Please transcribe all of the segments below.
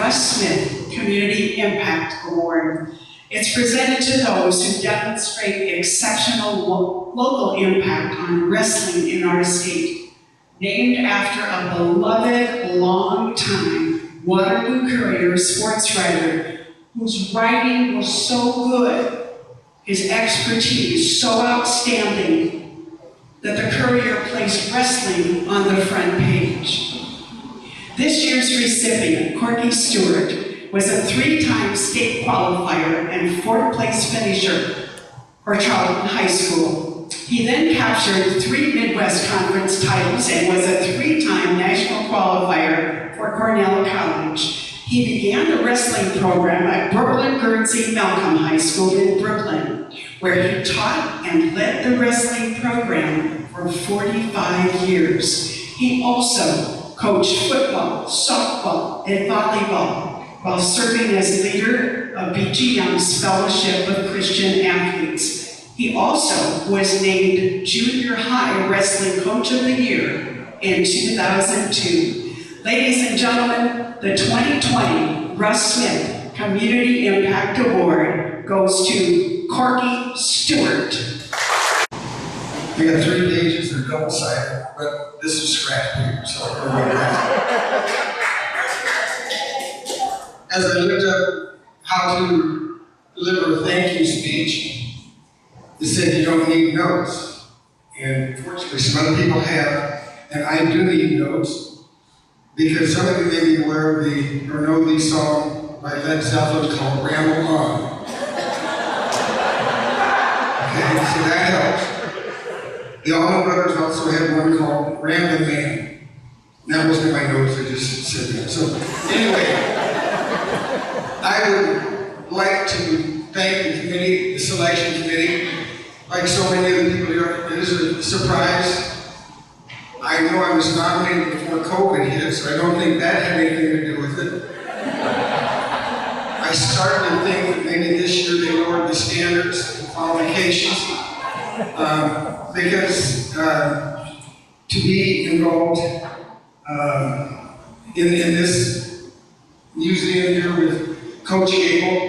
Russ Smith Community Impact Award. It's presented to those who demonstrate exceptional local impact on wrestling in our state. Named after a beloved, long-time Waterloo Courier sports writer whose writing was so good, his expertise so outstanding, that the Courier placed wrestling on the front page. This year's recipient, Corky Stuart, was a 3-time state qualifier and 4th place finisher for Charlton High School. He then captured 3 Midwest Conference titles and was a 3-time national qualifier for Cornell College. He began the wrestling program at Brooklyn Guernsey Malcolm High School in Brooklyn, where he taught and led the wrestling program for 45 years. He also coached football, softball, and volleyball while serving as leader of BGM's Fellowship of Christian Athletes. He also was named Junior High Wrestling Coach of the Year in 2002. Ladies and gentlemen, the 2020 Russ Smith Community Impact Award goes to Corky Stuart. We got 3 pages, they're double-sided, but this is scratch paper, so I'll go with that. As I looked up how to deliver a thank you speech, it said you don't need notes. And fortunately, some other people have, and I do need notes, because some of you may be aware of or know the song by Led Zeppelin called Ramble On. Okay, so that helps. The Allman Brothers also had one called Rambling Man. And that wasn't in my notes, I just said that. So anyway, I would like to thank the committee, the selection committee. Like so many other people here, it is a surprise. I know I was nominated before COVID hit, so I don't think that had anything to do with it. I started to think that maybe this year they lowered the standards and qualifications. Because to be involved in this museum here with Coach Gable,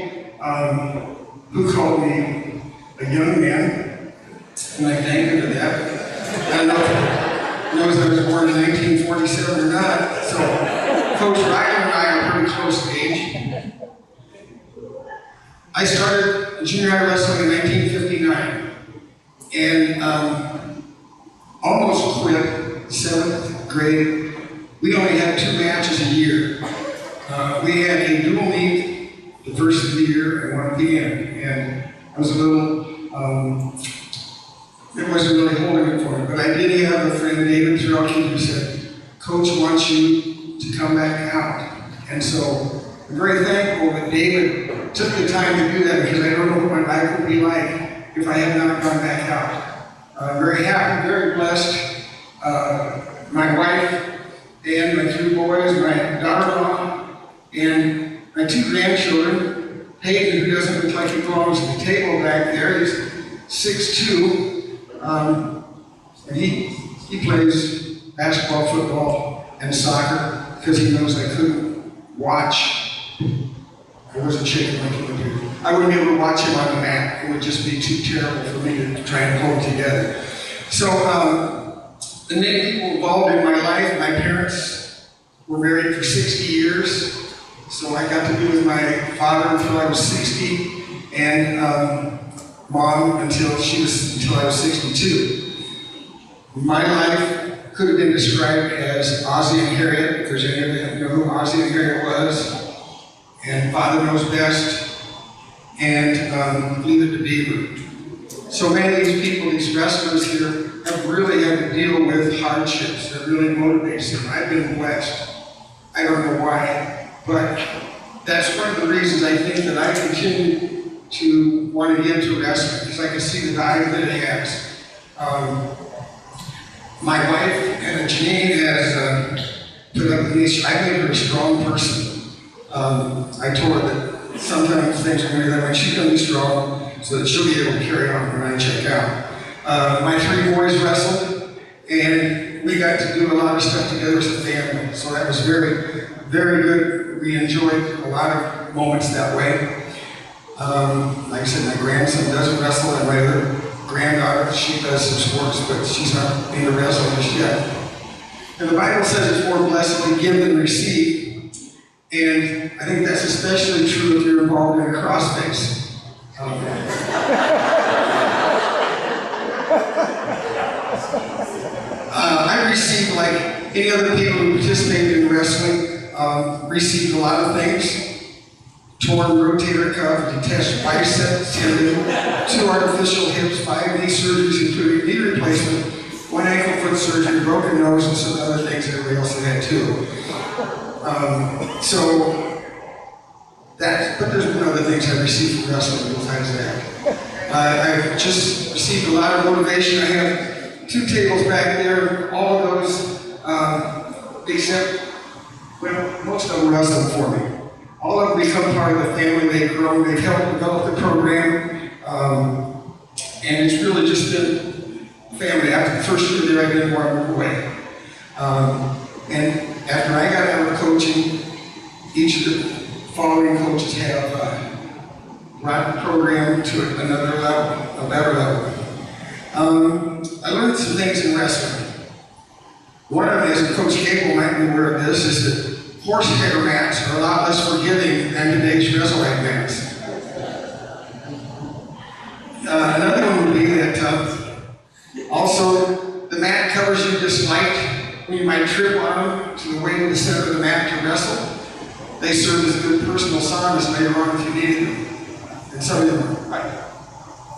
who called me a young man, and I thank him for that. I don't know if he knows I was born in 1947 or not, so Coach Ryan and I are pretty close in age. I started junior high wrestling in 1959. And almost quit 7th grade. We only had 2 matches a year. We had a dual meet the first of the year and one at the end. And I was a little, it wasn't really holding it for me. But I did have a friend, David Threlke, who said, Coach wants you to come back out. And so I'm very thankful that David took the time to do that, because I don't know what my life would be like if I had not gone back out. Very happy, very blessed. My wife and my 2 boys, my daughter-in-law, and my 2 grandchildren. Hayden, who doesn't look like he belongs at the table back there, he's 6'2", and he plays basketball, football, and soccer because he knows I couldn't watch. I was a chicken like he would do. I wouldn't be able to watch him on the mat. It would just be too terrible for me to try and pull it together. So, the many people involved in my life, my parents were married for 60 years. So I got to be with my father until I was 60, and mom until I was 62. My life could have been described as Ozzie and Harriet, if there's any of you know who Ozzie and Harriet was. And Father Knows Best, and Leave It to Beaver. So many of these people, these wrestlers here, have really had to deal with hardships that really motivates them. I've been blessed. I don't know why, but that's one of the reasons I think that I continue to want to get into wrestling, because I can see the value that it has. My wife, Janine, has put up with me. I made her a strong person. I told her that sometimes things are going to be that way. She's going to be strong so that she'll be able to carry on when I check out. My 3 boys wrestled, and we got to do a lot of stuff together as a family. So that was very, very good we enjoyed a lot of moments that way. Like I said, my grandson doesn't wrestle, and my other granddaughter, she does some sports, but she's not being a wrestler just yet. And the Bible says it's more blessed to give than receive, and I think that's especially true if you're involved in a cross face. I received, like any other people who participated in wrestling, received a lot of things. Torn rotator cuff, detached bicep, tendon, 2 artificial hips, 5 knee surgeries, including knee replacement, 1 ankle foot surgery, broken nose, and some other things that everybody else had too. But there's been other things I received from wrestling besides that. I've just received a lot of motivation. I have 2 tables back there, all of those, except, well, most of them wrestled for me. All of them become part of the family. They've grown, they've helped develop the program, and it's really just been family. After the first year there, I didn't want to move away. And after I got out of coaching, each of the following coaches have brought the program to another level, a better level. I learned some things in wrestling. One of them is, and Coach Gable might be aware of this, is that horsehair mats are a lot less forgiving than today's wrestling mats. Another one would be that also the mat covers you just light when you might trip on them to the way to the center of the mat to wrestle. They serve as good personal saunas later on if you needed them. And some of them,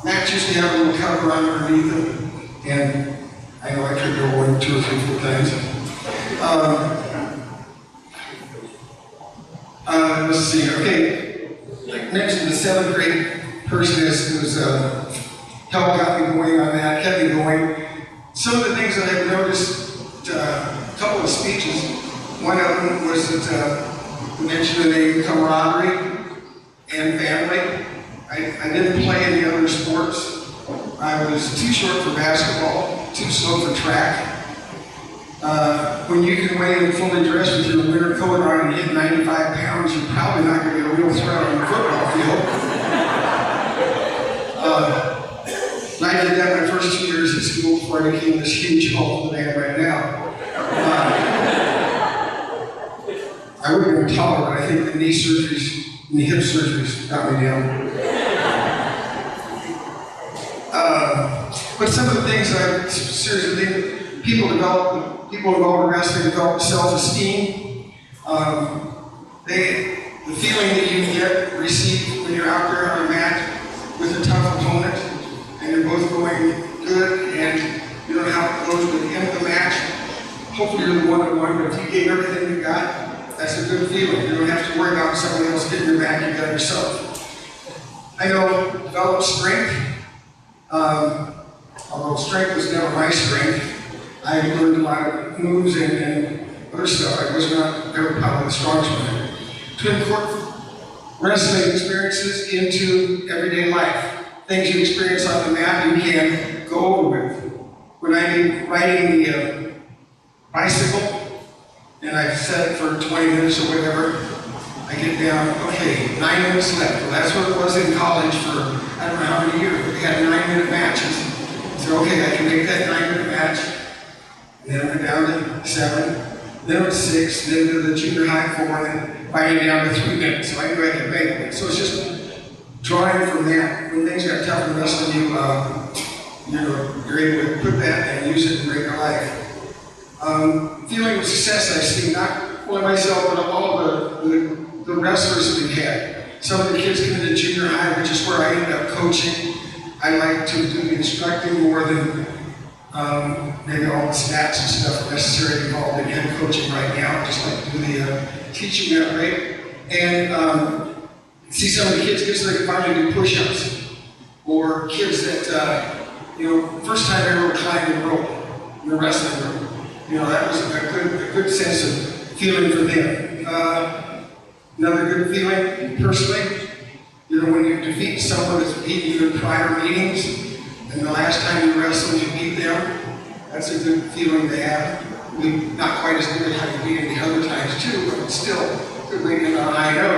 mats used to have a little cover on underneath them, and I know I tripped over 1, 2, or 3, 4 times. Let's see, okay. Like next to the 7th grade person who's helped got me going on that, kept me going. Some of the things that I've noticed, a couple of speeches, one of them was that we mentioned the name camaraderie and family. I didn't play any other sports. I was too short for basketball, too slow for track. When you can weigh in fully dressed with your winter coat on and hit 95 pounds, you're probably not going to get a real threat on the football field. And I did that my first 2 years at school before I became this huge Hulk that I am right now. I would have been taller, but I think the knee surgeries and the hip surgeries got me down. But some of the things I seriously think people involved in wrestling develop self-esteem. The feeling that you receive when you're out there on a mat with a tough opponent, and you're both going good, and you don't know how it goes at the end of the match. Hopefully you're the one-to-one, but if you gave everything you got, that's a good feeling. You don't have to worry about somebody else getting your back, you got it yourself. I know develop strength. Although strength was never my strength, I learned a lot of moves and other stuff. I was not ever probably the strongest one. To incorporate wrestling experiences into everyday life. Things you experience on the mat you can go over with. When I'm riding the bicycle, and I've set it for 20 minutes or whatever, I get down, okay, 9 minutes left. Well, that's what it was in college for I don't know how many years, but we had 9-minute matches. So, okay, I can make that 9-minute match. And then I went down to 7, then it was 6, then to the junior high 4, and then finally down to 3 minutes. So I knew I could make it. So it's just drawing from that. When things got tough in wrestling, you're able to put that and use it in regular life. Feeling of success I've seen, not only myself, but all the wrestlers that we've had. Some of the kids come into junior high, which is where I ended up coaching. I like to do the instructing more than maybe all the stats and stuff necessary involved in head coaching right now. Just like to do the teaching that way. And see some of the kids so they can finally do push-ups. Or kids that, first time I ever climbed the rope in the wrestling room. That was a good sense of feeling for them. Another good feeling, personally, when you defeat someone that's beaten you in prior meetings, and the last time you wrestled, you beat them, that's a good feeling to have. Not quite as good as how you beat them the other times too, but still, in the hideout.